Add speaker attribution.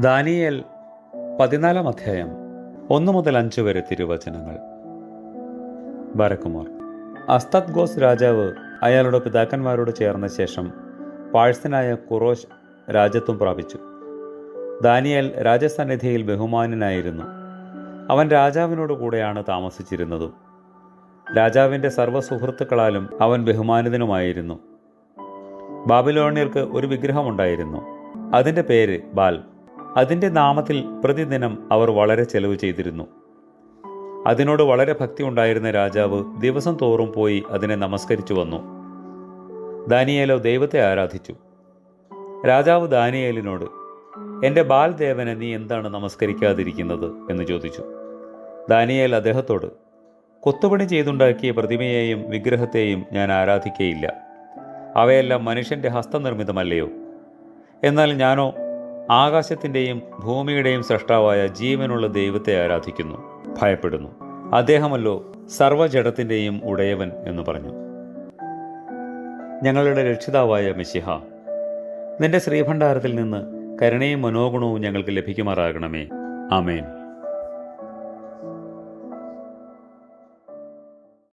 Speaker 1: Daniel 14 അധ്യായം 1 മുതൽ 5 വരെ തിരുവചനങ്ങൾ. ബാരക്കുമോർ. അസ്തദ്ഗോസ് രാജാവ് അയാളുടെ പിതാക്കന്മാരോട് ചേർന്ന ശേഷം പാഴ്സനായ കുറോശ് രാജ്യത്വം പ്രാപിച്ചു. ദാനിയേൽ രാജസന്നിധിയിൽ ബഹുമാനനായിരുന്നു. അവൻ രാജാവിനോട് കൂടെയാണ് താമസിച്ചിരുന്നതും. രാജാവിൻ്റെ സർവ്വസുഹൃത്തുക്കളാലും അവൻ ബഹുമാനിതനുമായിരുന്നു. ബാബിലോണിയർക്ക് ഒരു വിഗ്രഹമുണ്ടായിരുന്നു. അതിൻ്റെ പേര് ബാൽ. അതിൻ്റെ നാമത്തിൽ പ്രതിദിനം അവർ വളരെ ചെലവ് ചെയ്തിരുന്നു. അതിനോട് വളരെ ഭക്തി ഉണ്ടായിരുന്ന രാജാവ് ദിവസം തോറും പോയി അതിനെ നമസ്കരിച്ചു വന്നു. ദാനിയേലോ ദൈവത്തെ ആരാധിച്ചു. രാജാവ് ദാനിയേലിനോട്, എൻ്റെ ബാൽ ദേവനെ നീ എന്താണ് നമസ്കരിക്കാതിരിക്കുന്നത് എന്ന് ചോദിച്ചു. ദാനിയേൽ അദ്ദേഹത്തോട്, കൊത്തുപണി ചെയ്തുണ്ടാക്കിയ പ്രതിമയെയും വിഗ്രഹത്തെയും ഞാൻ ആരാധിക്കയില്ല. അവയെല്ലാം മനുഷ്യൻ്റെ ഹസ്തനിർമ്മിതമല്ലയോ? എന്നാൽ ഞാനോ ആകാശത്തിൻ്റെയും ഭൂമിയുടെയും സൃഷ്ടാവായ ജീവനുള്ള ദൈവത്തെ ആരാധിക്കുന്നു, ഭയപ്പെടുന്നു. അദ്ദേഹമല്ലോ സർവ്വജഡത്തിൻ്റെയും ഉടയവൻ എന്ന് പറഞ്ഞു. ഞങ്ങളുടെ രക്ഷിതാവായ മെശിഹ, നിന്റെ ശ്രീഭണ്ഡാരത്തിൽ നിന്ന് കരുണയും മനോഗുണവും ഞങ്ങൾക്ക് ലഭിക്കുമാറാകണമേ. ആമേൻ.